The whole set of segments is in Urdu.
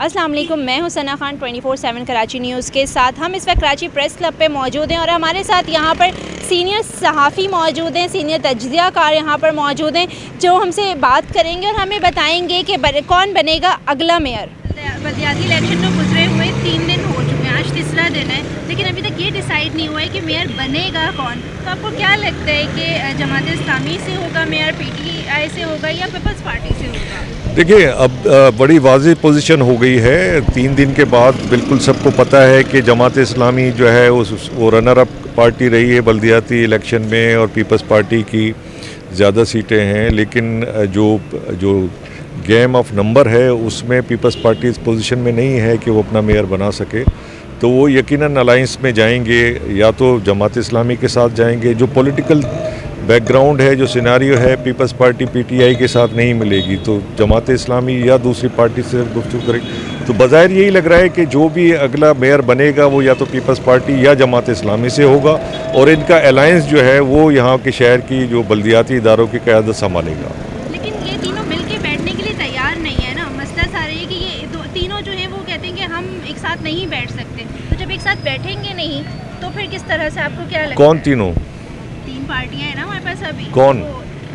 السلام علیکم، میں ہوں ثنا خان 24/7 کراچی نیوز کے ساتھ. ہم اس وقت کراچی پریس کلب پہ موجود ہیں اور ہمارے ساتھ یہاں پر سینئر صحافی موجود ہیں، سینئر تجزیہ کار یہاں پر موجود ہیں جو ہم سے بات کریں گے اور ہمیں بتائیں گے کہ کون بنے گا اگلا میئر. بلدیاتی الیکشن تو گزرے ہوئے 3 دن ہو چکے ہیں، آج تیسرا دن ہے، لیکن ابھی تک یہ ڈیسائیڈ نہیں ہوا ہے کہ میئر بنے گا کون. تو آپ کو کیا لگتا ہے کہ جماعت اسلامی سے ہوگا میئر، پی ٹی آئی سے ہوگا یا پیپلز پارٹی سے ہوگا؟ دیکھیے، اب بڑی واضح پوزیشن ہو گئی ہے. 3 دن کے بعد بالکل سب کو پتہ ہے کہ جماعت اسلامی جو ہے وہ رنر اپ پارٹی رہی ہے بلدیاتی الیکشن میں، اور پیپلز پارٹی کی زیادہ سیٹیں ہیں، لیکن جو گیم آف نمبر ہے اس میں پیپلز پارٹی اس پوزیشن میں نہیں ہے کہ وہ اپنا میئر بنا سکے. تو وہ یقیناً الائنس میں جائیں گے، یا تو جماعت اسلامی کے ساتھ جائیں گے. جو پولیٹیکل بیک گراؤنڈ ہے، جو سیناریو ہے، People's Party P T I کے ساتھ نہیں ملے گی، تو جماعت اسلامی یا دوسری پارٹی سے گفتگو کرے گی. تو بظاہر یہی لگ رہا ہے کہ جو بھی اگلا میئر بنے گا وہ یا تو پیپلز پارٹی یا جماعت اسلامی سے ہوگا، اور ان کا الائنس جو ہے وہ یہاں کے شہر کی جو بلدیاتی اداروں کی قیادت سنبھالے گا. لیکن یہ تینوں مل کے بیٹھنے کے لیے تیار نہیں ہے نا. مسئلہ سارا یہ کہ یہ تینوں جو ہیں وہ کہتے ہیں کہ ہم ایک ساتھ نہیں بیٹھ سکتے. تو جب ایک ساتھ بیٹھیں گے نہیں تو پھر کس طرح سے؟ آپ کو کیا لگتا ہے؟ کون تینوں؟ 3 پارٹیاں ہیں نا ہمارے پاس ابھی. کون؟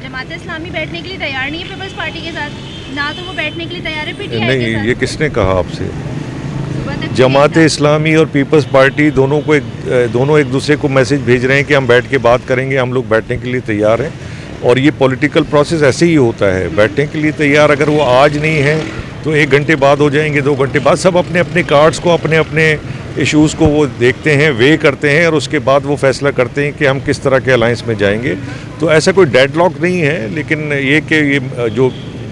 جماعت اسلامی بیٹھنے کے لیے تیار نہیں ہے پیپلز پارٹی کے ساتھ، نہ تو وہ بیٹھنے کے لیے تیار ہے پی ٹی آئی کے ساتھ. نہیں، یہ کس نے کہا آپ سے؟ جماعت اسلامی اور پیپلز پارٹی دونوں ایک دوسرے کو میسج بھیج رہے ہیں کہ ہم بیٹھ کے بات کریں گے، ہم لوگ بیٹھنے کے لیے تیار ہیں. اور یہ پولیٹیکل پروسیس ایسے ہی ہوتا ہے، بیٹھنے کے لیے تیار اگر وہ آج نہیں ہے تو 1 گھنٹے بعد ہو جائیں گے، 2 گھنٹے بعد. سب اپنے اپنے کارڈز کو، اپنے اپنے ایشوز کو وہ دیکھتے ہیں، وے کرتے ہیں، اور اس کے بعد وہ فیصلہ کرتے ہیں کہ ہم کس طرح کے الائنس میں جائیں گے. تو ایسا کوئی ڈیڈ لاک نہیں ہے، لیکن یہ کہ یہ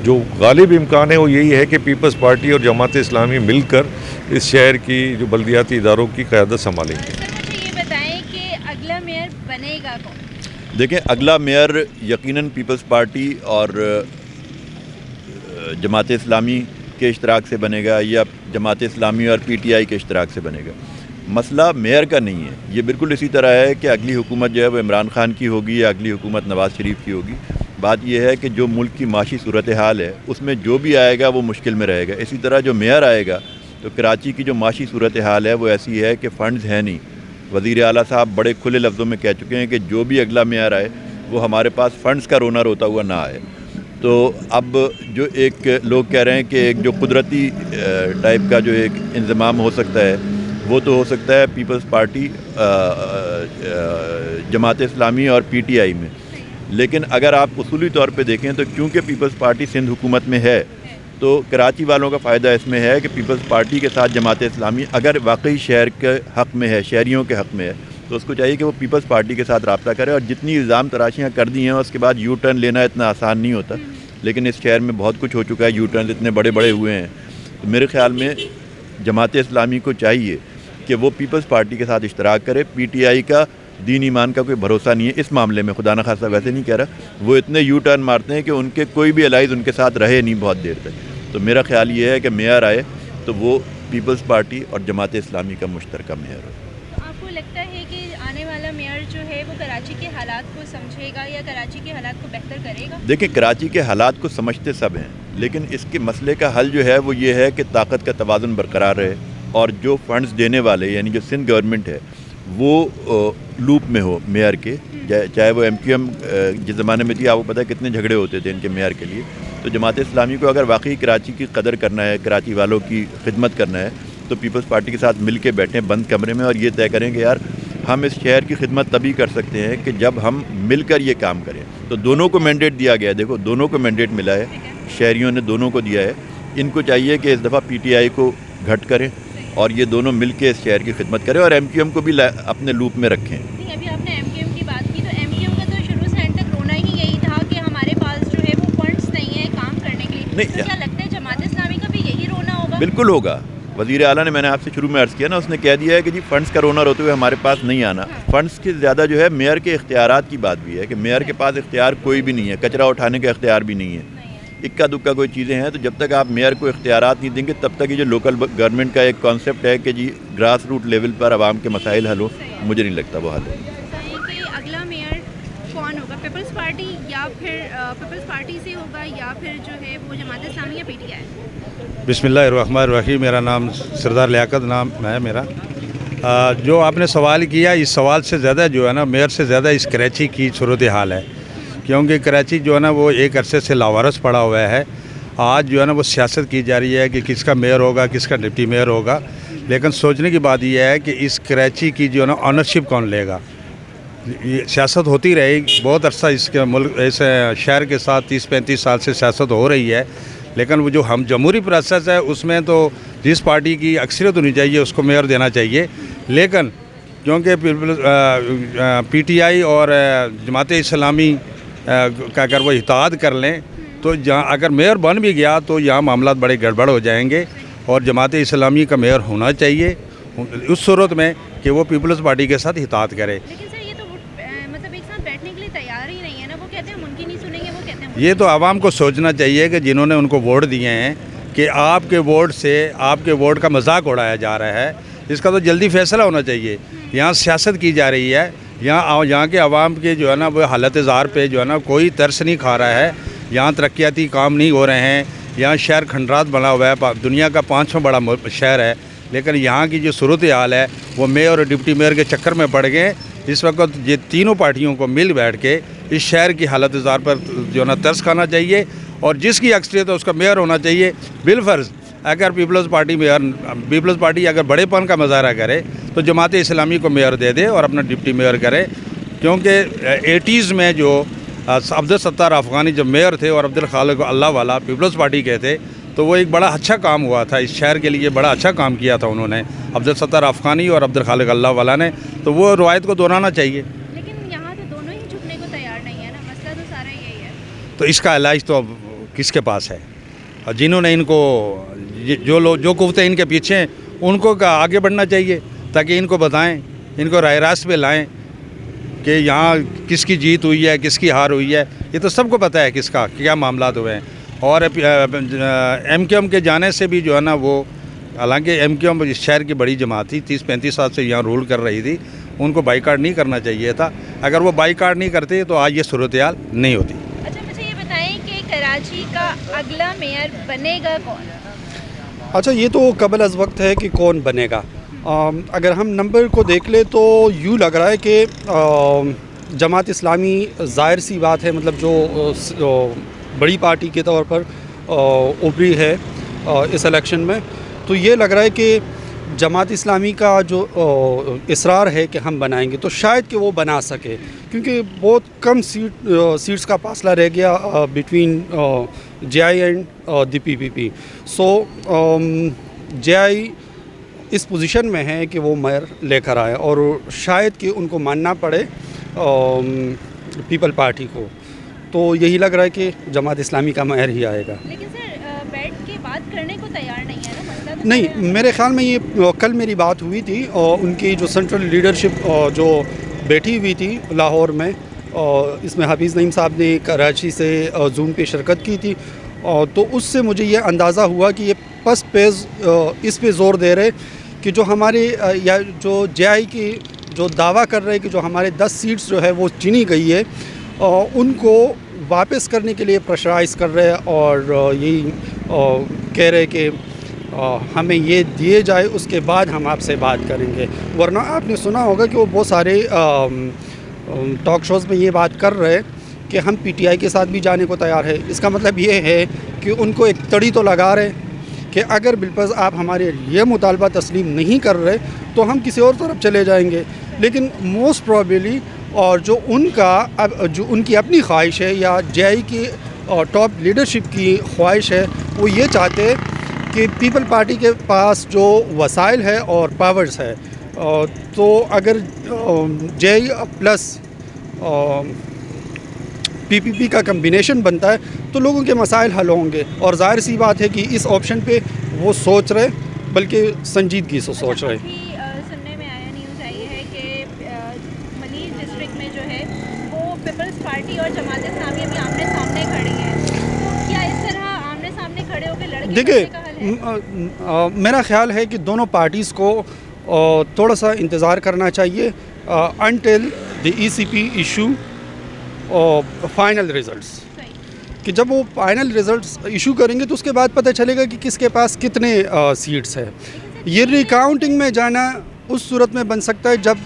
جو غالب امکان ہے وہ یہی ہے کہ پیپلز پارٹی اور جماعت اسلامی مل کر اس شہر کی جو بلدیاتی اداروں کی قیادت سنبھالیں گے. سر مجھے یہ بتائیں کہ اگلا میئر بنے گا کون؟ دیکھیں، اگلا میئر یقیناً پیپلز پارٹی اور جماعت اسلامی کے اشتراک سے بنے گا، یا جماعت اسلامی اور پی ٹی آئی کے اشتراک سے بنے گا. مسئلہ میئر کا نہیں ہے. یہ بالکل اسی طرح ہے کہ اگلی حکومت جو ہے وہ عمران خان کی ہوگی یا اگلی حکومت نواز شریف کی ہوگی. بات یہ ہے کہ جو ملک کی معاشی صورتحال ہے اس میں جو بھی آئے گا وہ مشکل میں رہے گا. اسی طرح جو میئر آئے گا تو کراچی کی جو معاشی صورتحال ہے وہ ایسی ہے کہ فنڈز ہیں نہیں. وزیر اعلیٰ صاحب بڑے کھلے لفظوں میں کہہ چکے ہیں کہ جو بھی اگلا میئر آئے وہ ہمارے پاس فنڈز کا رونا روتا ہوا نہ آئے. تو اب جو ایک لوگ کہہ رہے ہیں کہ ایک جو قدرتی ٹائپ کا جو ایک انضمام ہو سکتا ہے وہ تو ہو سکتا ہے پیپلز پارٹی، جماعت اسلامی اور پی ٹی آئی میں. لیکن اگر آپ اصولی طور پہ دیکھیں تو کیونکہ پیپلز پارٹی سندھ حکومت میں ہے تو کراچی والوں کا فائدہ اس میں ہے کہ پیپلز پارٹی کے ساتھ جماعت اسلامی اگر واقعی شہر کے حق میں ہے، شہریوں کے حق میں ہے، تو اس کو چاہیے کہ وہ پیپلز پارٹی کے ساتھ رابطہ کرے. اور جتنی الزام تراشیاں کر دی ہیں اس کے بعد یو ٹرن لینا اتنا آسان نہیں ہوتا، لیکن اس شہر میں بہت کچھ ہو چکا ہے، یو ٹرن اتنے بڑے بڑے ہوئے ہیں. تو میرے خیال میں جماعت اسلامی کو چاہیے کہ وہ پیپلز پارٹی کے ساتھ اشتراک کرے. پی ٹی آئی کا دین ایمان کا کوئی بھروسہ نہیں ہے اس معاملے میں، خدا نخواستہ ویسے نہیں کہہ رہا، وہ اتنے یو ٹرن مارتے ہیں کہ ان کے کوئی بھی الائز ان کے ساتھ رہے نہیں بہت دیر تک. تو میرا خیال یہ ہے کہ میئر آئے تو وہ پیپلز پارٹی اور جماعت اسلامی کا مشترکہ میئر ہو. آپ کو لگتا ہے کہ آنے والا میئر جو ہے وہ کراچی کے حالات کو سمجھے گا یا کراچی کے حالات کو بہتر کرے گا؟ دیکھیں، کراچی کے حالات کو سمجھتے سب ہیں، لیکن اس کے مسئلے کا حل جو ہے وہ یہ ہے کہ طاقت کا توازن برقرار رہے، اور جو فنڈز دینے والے یعنی جو سندھ گورنمنٹ ہے وہ لوپ میں ہو میئر کے، چاہے وہ ایم کیو ایم جس زمانے میں تھی، آپ کو پتہ ہے کتنے جھگڑے ہوتے تھے ان کے میئر کے لیے. تو جماعت اسلامی کو اگر واقعی کراچی کی قدر کرنا ہے، کراچی والوں کی خدمت کرنا ہے، تو پیپلز پارٹی کے ساتھ مل کے بیٹھیں بند کمرے میں اور یہ طے کریں کہ یار ہم اس شہر کی خدمت تبھی کر سکتے ہیں کہ جب ہم مل کر یہ کام کریں. تو دونوں کو مینڈیٹ دیا گیا ہے، دیکھو دونوں کو مینڈیٹ ملا ہے، شہریوں نے دونوں کو دیا ہے. ان کو چاہیے کہ اس دفعہ پی ٹی آئی کو گھٹ کریں اور یہ دونوں مل کے اس شہر کی خدمت کریں، اور ایم کیو ایم کو بھی اپنے لوپ میں رکھیں. ابھی آپ نے ایم کیو ایم کی بات کی، تو ایم کیو ایم کا تو شروع سے اینڈ تک رونا ہی یہی تھا کہ ہمارے پاس جو ہے وہ فنڈس نہیں ہیں کام کرنے کے لیے. تو کیا لگتا ہے جماعت اسلامی کا بھی یہی رونا ہوگا؟ بالکل ہوگا. وزیر اعلیٰ نے، میں نے آپ سے شروع میں عرض کیا نا، اس نے کہہ دیا ہے کہ جی فنڈز کا رونا روتے ہوئے ہمارے پاس نہیں آنا. فنڈز کے زیادہ جو ہے میئر کے اختیارات کی بات بھی ہے کہ میئر کے پاس اختیار کوئی بھی نہیں ہے، کچرا اٹھانے کا اختیار بھی نہیں ہے، اکا دکا کوئی چیزیں ہیں. تو جب تک آپ میئر کو اختیارات نہیں دیں گے تب تک یہ جو لوکل گورنمنٹ کا ایک کانسیپٹ ہے کہ جی گراس روٹ لیول پر عوام کے مسائل حل ہو، مجھے نہیں لگتا وہ حل ہے. اگلا میئر کون ہوگا؟ پیپلز پارٹی یا پھر پیپلز پارٹی سے ہوگا یا پھر جو ہے وہ جماعت اسلامی یا پی ٹی آئی؟ بسم اللہ الرحمن الرحیم. میرا نام سردار لیاقت نام ہے میرا. جو آپ نے سوال کیا اس سوال سے زیادہ جو ہے نا میئر سے زیادہ اس کراچی کی صورتحال ہے, کیونکہ کراچی جو ہے نا وہ ایک عرصے سے لاوارث پڑا ہوا ہے. آج جو ہے نا وہ سیاست کی جا رہی ہے کہ کس کا میئر ہوگا کس کا ڈپٹی میئر ہوگا, لیکن سوچنے کی بات یہ ہے کہ اس کراچی کی جو ہے نا آنرشپ کون لے گا. سیاست ہوتی رہے گی, بہت عرصہ اس کے ملک ایسے شہر کے ساتھ 30-35 سال سے سیاست ہو رہی ہے, لیکن وہ جو ہم جمہوری پروسیس ہے اس میں تو جس پارٹی کی اکثریت ہونی چاہیے اس کو میئر دینا چاہیے. لیکن کیونکہ پی ٹی آئی اور جماعت اسلامی کا اگر وہ اتحاد کر لیں تو جہاں اگر میئر بن بھی گیا تو یہاں معاملات بڑے گڑبڑ ہو جائیں گے, اور جماعت اسلامی کا میئر ہونا چاہیے اس صورت میں کہ وہ پیپلز پارٹی کے ساتھ اتحاد کرے. یہ تو عوام کو سوچنا چاہیے کہ جنہوں نے ان کو ووٹ دیے ہیں کہ آپ کے ووٹ سے آپ کے ووٹ کا مذاق اڑایا جا رہا ہے, اس کا تو جلدی فیصلہ ہونا چاہیے. یہاں سیاست کی جا رہی ہے, یہاں کے عوام کے جو ہے نا وہ حالت زار پہ جو ہے نا کوئی ترس نہیں کھا رہا ہے. یہاں ترقیاتی کام نہیں ہو رہے ہیں, یہاں شہر کھنڈرات بنا ہوا ہے, دنیا کا 5واں بڑا شہر ہے, لیکن یہاں کی جو صورتحال ہے وہ میئر اور ڈپٹی میئر کے چکر میں پڑ گئے. اس وقت یہ تینوں پارٹیوں کو مل بیٹھ کے اس شہر کی حالت زار پر جو ہے نا ترس کھانا چاہیے, اور جس کی اکثریت ہے اس کا میئر ہونا چاہیے. بالفرض اگر پیپلز پارٹی اگر بڑے پن کا مظاہرہ کرے تو جماعت اسلامی کو میئر دے دے اور اپنا ڈپٹی میئر کرے, کیونکہ 80s میں جو عبدالستار افغانی جب میئر تھے اور عبدالخالق اللہ والا پیپلز پارٹی کے تھے تو وہ ایک بڑا اچھا کام ہوا تھا, اس شہر کے لیے بڑا اچھا کام کیا تھا انہوں نے, عبدالستار افغانی اور عبدالخالق اللہ والا نے, تو وہ روایت کو دہرانا چاہیے. لیکن یہاں تو دونوں ہی جھکنے کو تیار نہیں ہے نا, مسئلہ تو سارا یہی ہے. تو اس کا علاج تو کس کے پاس ہے, اور جنہوں نے ان کو جو قوتیں ان کے پیچھے ہیں ان کو آگے بڑھنا چاہیے تاکہ ان کو بتائیں, ان کو راہ راست پہ لائیں کہ یہاں کس کی جیت ہوئی ہے کس کی ہار ہوئی ہے. یہ تو سب کو پتہ ہے کس کا کیا معاملات ہوئے ہیں. اور ایم کیو ایم کے جانے سے بھی جو ہے نا وہ, حالانکہ ایم کیو ایم اس شہر کی بڑی جماعت تھی, 30-35 سال سے یہاں رول کر رہی تھی, ان کو بائیکاٹ نہیں کرنا چاہیے تھا. اگر وہ بائیکاٹ نہیں کرتے تو آج یہ صورتحال نہیں ہوتی. اچھا مجھے یہ بتائیں کہ کراچی کا اگلا میئر بنے گا کون؟ اچھا یہ تو قبل از وقت ہے کہ کون بنے گا. اگر ہم نمبر کو دیکھ لیں تو یوں لگ رہا ہے کہ جماعت اسلامی ظاہر سی بات ہے, مطلب جو بڑی پارٹی کے طور پر ابھری ہے اس الیکشن میں, تو یہ لگ رہا ہے کہ جماعت اسلامی کا جو اصرار ہے کہ ہم بنائیں گے تو شاید کہ وہ بنا سکے, کیونکہ بہت کم سیٹس کا فاصلہ رہ گیا between J I and the P P P. So J I اس پوزیشن میں ہے کہ وہ میئر لے کر آئے, اور شاید کہ ان کو ماننا پڑے پیپل پارٹی کو. تو یہی لگ رہا ہے کہ جماعت اسلامی کا میئر ہی آئے گا. لیکن سر بیٹھ کے بات کرنے کو تیار نہیں ہے نا, مسئلہ نہیں, میرے خیال میں یہ کل میری بات ہوئی تھی, اور ان کی جو سینٹرل لیڈرشپ جو بیٹھی ہوئی تھی لاہور میں, اس میں حفیظ نعیم صاحب نے کراچی سے زوم پہ شرکت کی تھی, تو اس سے مجھے یہ اندازہ ہوا کہ یہ فسٹ پیز اس پہ زور دے رہے کہ جو ہمارے یا جو جے آئی کی جو دعویٰ کر رہے کہ جو ہمارے 10 سیٹس جو ہے وہ چنی گئی ہے ان کو واپس کرنے کے لیے پریشرائز کر رہے, اور یہی کہہ رہے کہ ہمیں یہ دیے جائے اس کے بعد ہم آپ سے بات کریں گے. ورنہ آپ نے سنا ہوگا کہ وہ بہت سارے ٹاک شوز میں یہ بات کر رہے کہ ہم پی ٹی آئی کے ساتھ بھی جانے کو تیار ہے. اس کا مطلب یہ ہے کہ ان کو ایک تڑی تو لگا رہے کہ اگر بالفرض آپ ہمارے یہ مطالبہ تسلیم نہیں کر رہے تو ہم کسی اور طرف چلے جائیں گے. لیکن موسٹ پرابیلی اور جو ان کی اپنی خواہش ہے یا جے آئی کی ٹاپ لیڈرشپ کی خواہش ہے, وہ یہ چاہتے کہ پیپل پارٹی کے پاس جو وسائل ہے اور پاورز ہے, تو اگر جے آئی پلس پی پی پی کا کمبینیشن بنتا ہے تو لوگوں کے مسائل حل ہوں گے. اور ظاہر سی بات ہے کہ اس آپشن پہ وہ سوچ رہے, بلکہ سنجیدگی سے سوچ رہے. سننے میں آیا, نیوز آئی ہے کہ ملیح ڈسٹرکٹ میں جو ہے وہ پیپلز پارٹی اور جماعت اسلامی ابھی آمنے سامنے کھڑی ہیں, تو کیا اس طرح آمنے سامنے کھڑے ہو کے لڑکے دیکھیے, میرا خیال ہے کہ دونوں پارٹیز کو تھوڑا سا انتظار کرنا چاہیے until the E C P issue final results. کہ جب وہ فائنل رزلٹس ایشو کریں گے تو اس کے بعد پتہ چلے گا کہ کس کے پاس کتنے سیٹس ہیں. یہ ریکاؤنٹنگ میں جانا اس صورت میں بن سکتا ہے جب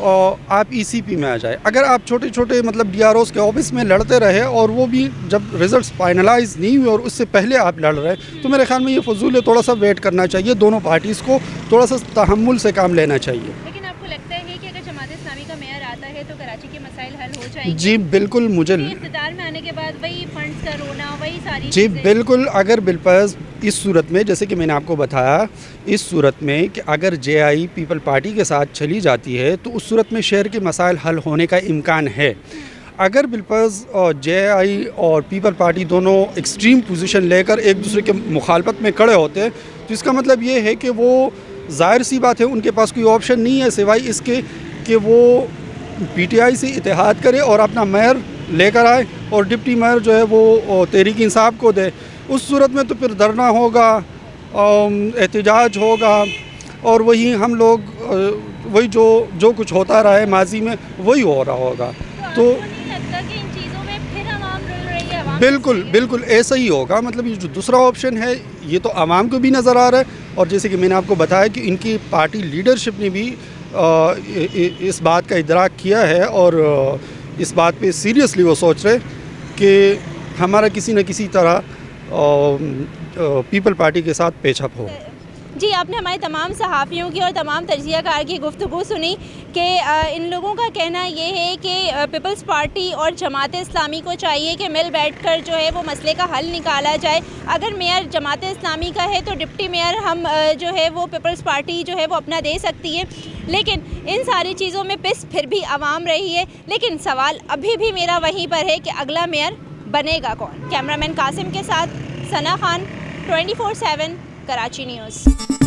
آپ ای سی پی میں آ جائے. اگر آپ چھوٹے چھوٹے مطلب ڈی آر اوز کے آفس میں لڑتے رہے اور وہ بھی جب رزلٹس فائنلائز نہیں ہوئے اور اس سے پہلے آپ لڑ رہے تو میرے خیال میں یہ فضول ہے. تھوڑا سا ویٹ کرنا چاہیے, دونوں پارٹیز کو تھوڑا سا تحمل سے کام لینا چاہیے. لیکن آپ کو لگتا ہے کہ اگر جماعت اسلامی کا میئر آتا ہے تو کراچی کے مسائل حل ہو جائیں گے؟ جی بالکل. مجھے اقتدار میں آنے کے بعد وہی فنڈز کا رونا, وہی ساری جی بالکل. اگر بالفرض اس صورت میں جیسے کہ میں نے آپ کو بتایا, اس صورت میں کہ اگر جے آئی پیپل پارٹی کے ساتھ چلی جاتی ہے تو اس صورت میں شہر کے مسائل حل ہونے کا امکان ہے. اگر بالفرض جے آئی اور پیپل پارٹی دونوں ایکسٹریم پوزیشن لے کر ایک دوسرے کے مخالفت میں کھڑے ہوتے ہیں تو اس کا مطلب یہ ہے کہ وہ ظاہر سی بات ہے ان کے پاس کوئی آپشن نہیں ہے سوائے اس کے کہ وہ پی ٹی آئی سے اتحاد کرے اور اپنا میئر لے کر آئے اور ڈپٹی میئر جو ہے وہ تحریک انصاف کو دے. اس صورت میں تو پھر دھرنا ہوگا, احتجاج ہوگا اور وہی ہم لوگ وہی جو کچھ ہوتا رہا ہے ماضی میں وہی ہو رہا ہوگا. تو بالکل ایسا ہی ہوگا. مطلب یہ جو دوسرا آپشن ہے یہ تو عوام کو بھی نظر آ رہا ہے اور جیسے کہ میں نے آپ کو بتایا کہ ان کی پارٹی لیڈرشپ نے بھی اس بات کا ادراک کیا ہے اور اس بات پہ سیریسلی وہ سوچ رہے کہ ہمارا کسی نہ کسی طرح پیپل پارٹی کے ساتھ پیچ اپ ہو. جی, آپ نے ہمارے تمام صحافیوں کی اور تمام تجزیہ کار کی گفتگو سنی کہ ان لوگوں کا کہنا یہ ہے کہ پیپلز پارٹی اور جماعت اسلامی کو چاہیے کہ مل بیٹھ کر جو ہے وہ مسئلے کا حل نکالا جائے. اگر میئر جماعت اسلامی کا ہے تو ڈپٹی میئر ہم جو ہے وہ پیپلز پارٹی جو ہے وہ اپنا دے سکتی ہے. لیکن ان ساری چیزوں میں پس پھر بھی عوام رہی ہے. لیکن سوال ابھی بھی میرا وہیں پر ہے کہ اگلا میئر بنے گا کون. کیمرہ مین قاسم کے ساتھ ثنا خان, 24/7 کراچی نیوز.